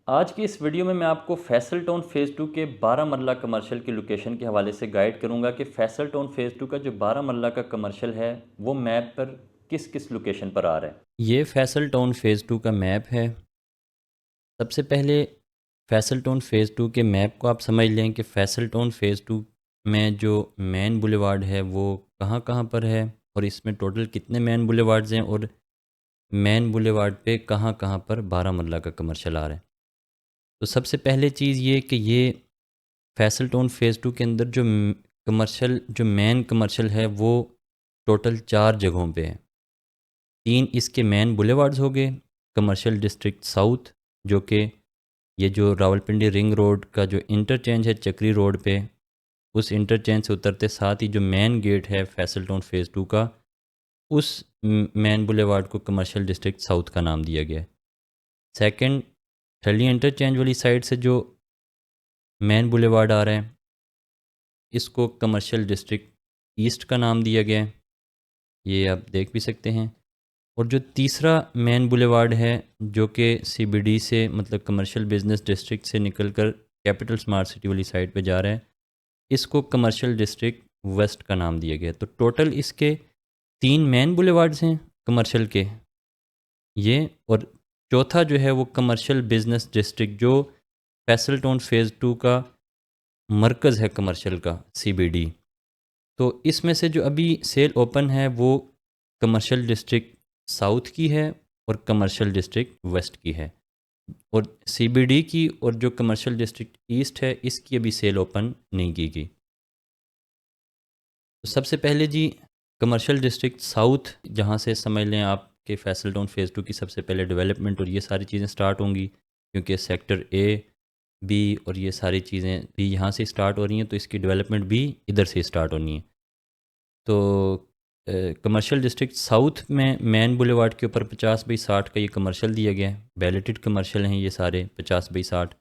आज की इस वीडियो में मैं आपको फैसल टाउन फ़ेज़ 2 के 12 मरला कमर्शियल की लोकेशन के हवाले से गाइड करूंगा कि फैसल टाउन फ़ेज़ 2 का जो 12 मरला का कमर्शियल है वो मैप पर किस किस लोकेशन पर आ रहा है। ये फैसल टाउन फ़ेज़ 2 का मैप है। सबसे पहले फैसल टाउन फ़ेज़ 2 के मैप को आप समझ लें कि फैसल टाउन फ़ेज़ 2 में जो मेन बुलेवार्ड है वो कहाँ कहाँ पर है और इसमें टोटल कितने मेन बुलेवार्ड्स हैं और मेन बुलेवार्ड पे कहाँ कहाँ पर 12 मरला का कमर्शियल आ रहा है। तो सबसे पहले चीज़ ये कि ये फैसल टाउन फ़ेज़ 2 के अंदर जो मेन कमर्शियल है वो टोटल 4 जगहों पे है। 3 इसके मेन बुलेवार्ड्स हो गए, कमर्शियल डिस्ट्रिक्ट साउथ जो कि ये जो रावलपिंडी रिंग रोड का जो इंटरचेंज है चक्री रोड पे, उस इंटरचेंज से उतरते साथ ही जो मेन गेट है फैसल टाउन फ़ेज़ 2 का, उस मेन बुलेवार्ड को कमर्शियल डिस्ट्रिक्ट साउथ का नाम दिया गया है। सेकंड, ठलिया इंटरचेंज वाली साइड से जो मेन बुलेवार्ड आ रहा है, इसको कमर्शियल डिस्ट्रिक्ट ईस्ट का नाम दिया गया है, ये आप देख भी सकते हैं। और जो तीसरा मेन बुलेवार्ड है जो कि सीबीडी से मतलब कमर्शियल बिजनेस डिस्ट्रिक्ट से निकलकर कैपिटल स्मार्ट सिटी वाली साइड पे जा रहा है, इसको कमर्शियल डिस्ट्रिक्ट वेस्ट का नाम दिया गया है। तो टोटल इसके 3 मेन बुलेवार्ड्स हैं कमर्शियल के ये, और चौथा जो है वो कमर्शियल बिजनेस डिस्ट्रिक्ट जो फैसल टाउन फ़ेज़ 2 का मरकज़ है कमर्शियल का, सीबीडी। तो इसमें से जो अभी सेल ओपन है वो कमर्शियल डिस्ट्रिक्ट साउथ की है और कमर्शियल डिस्ट्रिक्ट वेस्ट की है, और सीबीडी की और जो कमर्शियल डिस्ट्रिक्ट ईस्ट है इसकी अभी सेल ओपन नहीं की गई। तो सबसे पहले जी कमर्शियल डिस्ट्रिक्ट साउथ, जहाँ से समझ लें आप कि फैसल टाउन फ़ेज़ 2 की सबसे पहले डेवलपमेंट और ये सारी चीज़ें स्टार्ट होंगी, क्योंकि सेक्टर ए बी और ये सारी चीज़ें भी यहाँ से स्टार्ट हो रही हैं, तो इसकी डेवलपमेंट भी इधर से स्टार्ट होनी है। तो कमर्शियल डिस्ट्रिक्ट साउथ में मेन बुलेवार्ड के ऊपर 50/60 का ये कमर्शियल दिया गया है। बैलेटेड कमर्शियल हैं ये सारे 50/60।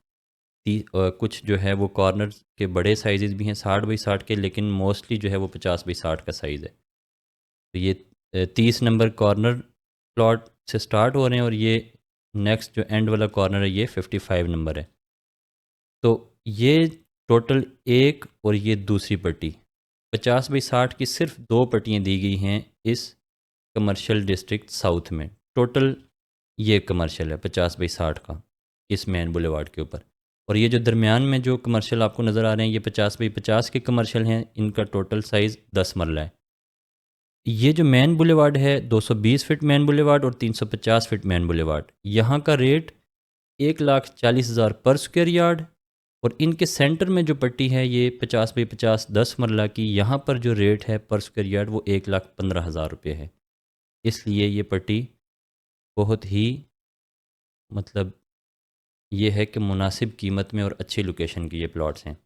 कुछ जो है वो कॉर्नर के बड़े साइज़ भी हैं 60/60 के, लेकिन मोस्टली जो है वो 50/60 का साइज़ है। तो ये 30 नंबर कॉर्नर प्लॉट से स्टार्ट हो रहे हैं और ये नेक्स्ट जो एंड वाला कॉर्नर है ये 55 नंबर है। तो ये टोटल एक और ये दूसरी पट्टी 50/60 की सिर्फ 2 पट्टियाँ दी गई हैं इस कमर्शियल डिस्ट्रिक्ट साउथ में। टोटल ये कमर्शियल है 50/60 का इस मेन बुलेवार्ड के ऊपर। और ये जो दरमियान में जो कमर्शियल आपको नज़र आ रहे हैं ये 50/50 के कमर्शियल हैं, इनका टोटल साइज़ 10 मरला है। ये जो मेन बुलेवार्ड है 220 फीट मेन बुलेवार्ड और 350 फीट मेन बुलेवार्ड, यहाँ का रेट 1,40,000 पर स्क्वायर यार्ड, और इनके सेंटर में जो पट्टी है ये 50/50 10 मरला की, यहाँ पर जो रेट है पर स्क्वायर यार्ड वो 1,15,000 रुपये है। इसलिए ये पट्टी बहुत ही मतलब ये है कि मुनासिब कीमत में और अच्छी लोकेशन की ये प्लॉट्स हैं।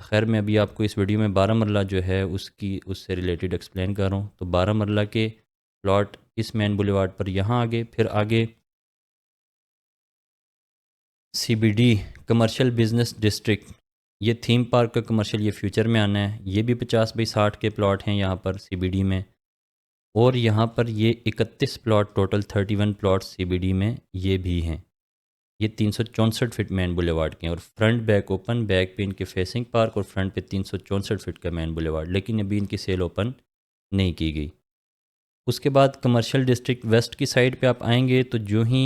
खैर मैं अभी आपको इस वीडियो में 12 मरला जो है उससे रिलेटेड एक्सप्लेन कर रहा हूँ। तो 12 मरला के प्लॉट इस मेन बुलेवार्ड पर यहाँ आगे, फिर आगे सीबीडी कमर्शियल बिजनेस डिस्ट्रिक्ट, ये थीम पार्क का कमर्शियल ये फ्यूचर में आना है, ये भी 50/60 के प्लॉट हैं यहाँ पर सीबीडी में। और यहाँ पर ये 31 प्लॉट, टोटल 31 प्लॉट सीबीडी में ये भी हैं। ये 364 फीट मेन बुलेवार्ड के हैं और फ्रंट बैक ओपन, बैक पे इनके फेसिंग पार्क और फ्रंट पे 364 फीट का मेन बुलेवार्ड, लेकिन अभी इनकी सेल ओपन नहीं की गई। उसके बाद कमर्शियल डिस्ट्रिक्ट वेस्ट की साइड पे आप आएंगे तो जो ही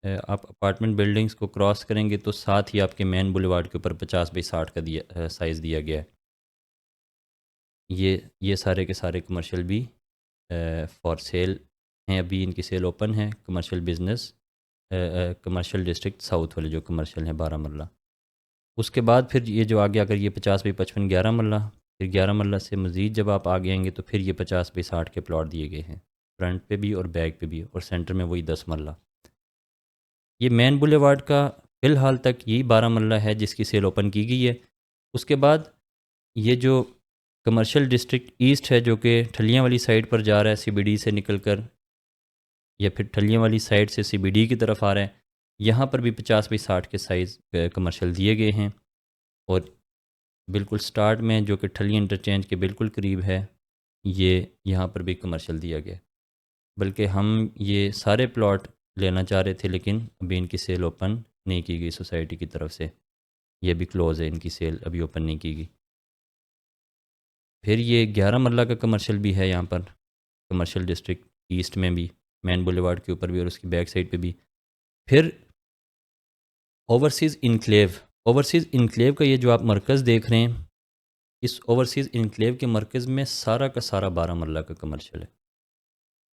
आप अपार्टमेंट बिल्डिंग्स को क्रॉस करेंगे तो साथ ही आपके मेन बुलेवार्ड के ऊपर 50/60 का साइज़ दिया गया है। ये सारे के सारे कमर्शियल भी फॉर सेल हैं, अभी इनकी सेल ओपन है। Commercial business commercial district south वाले जो कमर्शियल हैं 12 मरला। उसके बाद फिर ये जो आगे आकर ये 50/55 11 मरला, फिर 11 मरला से मज़ीद जब आप आगे आएंगे तो फिर ये 50/60 के प्लॉट दिए गए हैं, फ्रंट पे भी और बैक पे भी, और सेंटर में वही 10 मरला। ये मेन बुलेवार्ड का फ़िलहाल तक यही 12 मरला है जिसकी सेल ओपन की गई है। उसके बाद ये जो कमर्शियल डिस्ट्रिक्ट ईस्ट है जो कि ठलियाँ वाली साइड पर जा रहा है सीबीडी से निकलकर, या फिर ठलियाँ वाली साइड से सीबीडी की तरफ आ रहा है, यहाँ पर भी 50/60 के साइज़ कमर्शियल दिए गए हैं। और बिल्कुल स्टार्ट में जो कि ठलियाँ इंटरचेंज के बिल्कुल करीब है, ये यहाँ पर भी कमर्शियल दिया गया है। बल्कि हम ये सारे प्लॉट लेना चाह रहे थे, लेकिन अभी इनकी सेल ओपन नहीं की गई सोसाइटी की तरफ से। ये भी क्लोज़ है, इनकी सेल अभी ओपन नहीं की गई। फिर ये 11 मरला का कमर्शियल भी है यहाँ पर, कमर्शियल डिस्ट्रिक्ट ईस्ट में भी, मेन बुलेवार्ड के ऊपर भी और उसकी बैक साइड पे भी। फिर ओवरसीज़ इनक्लेव, ओवरसीज़ इनक्लेव का ये जो आप मरकज़ देख रहे हैं, इस ओवरसीज़ इनक्लेव के मरकज़ में सारा का सारा 12 मरला का कमर्शियल है।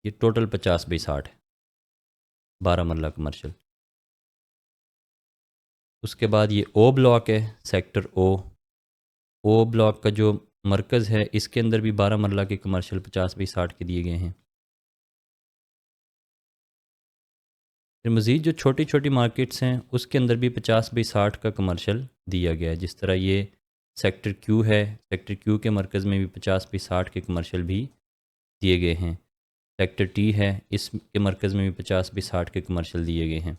ये टोटल 50/60 है 12 मरला कमर्शियल। उसके बाद ये ओ ब्लॉक है, सेक्टर ओ ब्लॉक का जो मरकज़ है, इसके अंदर भी 12 मरला के कमर्शियल 50/60 के दिए गए हैं। फिर मज़ीद जो छोटी छोटी मार्केट्स हैं उसके अंदर भी 50/60 का कमर्शियल दिया गया है। जिस तरह ये सेक्टर क्यू है, सेक्टर क्यू के मरकज़ में भी 50/60 के कमर्शियल भी दिए गए हैं। सेक्टर टी है, इसके मरकज़ में भी 50/60 के कमर्शियल दिए गए हैं।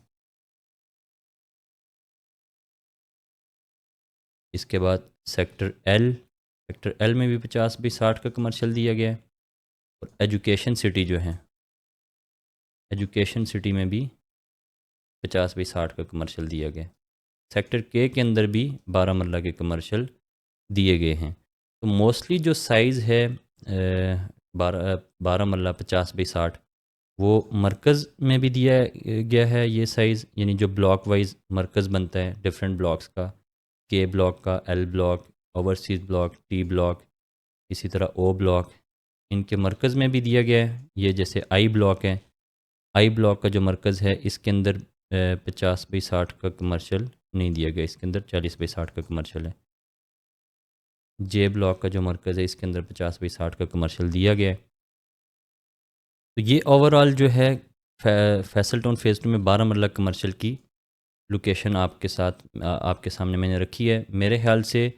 इसके बाद सेक्टर एल में भी 50/60 का कमर्शियल दिया गया है। और एजुकेशन सिटी जो है, एजुकेशन सिटी में भी 50/60 का कमर्शियल दिया गया है। सेक्टर के अंदर भी 12 मरला के कमर्शियल दिए गए हैं। तो मोस्टली जो साइज़ है 12 मरला 50/60, वो मरकज़ में भी दिया गया है ये साइज़, यानी जो ब्लॉक वाइज मरकज़ बनता है डिफरेंट ब्लॉक्स का, के ब्लॉक का, L block, overseas block, T block, इसी तरह ओ ब्लॉक, इनके मरकज़ में भी दिया गया है। ये जैसे आई ब्लॉक है, आई ब्लॉक का जो मरकज़ है इसके अंदर 50/60 का कमर्शियल नहीं दिया गया, इसके अंदर 40/60 का कमर्शियल है। जे ब्लॉक का जो मरकज़ है इसके अंदर 50/60 का कमर्शियल दिया गया है। तो ये ओवरऑल जो है फैसल टाउन फ़ेज़ 2 में 12 मरला कमर्शियल की लोकेशन आपके सामने मैंने रखी है। मेरे ख्याल से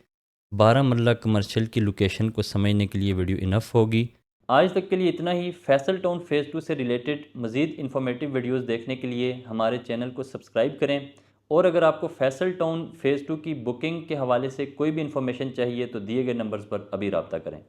12 मरला कमर्शियल की लोकेशन को समझने के लिए वीडियो इनफ होगी। आज तक के लिए इतना ही। फैसल टाउन फ़ेज़ 2 से रिलेटेड मज़ीद इन्फॉर्मेटिव वीडियोस देखने के लिए हमारे चैनल को सब्सक्राइब करें। और अगर आपको फैसल टाउन फ़ेज़ 2 की बुकिंग के हवाले से कोई भी इन्फॉर्मेशन चाहिए तो दिए गए नंबर्स पर अभी रब्ता करें।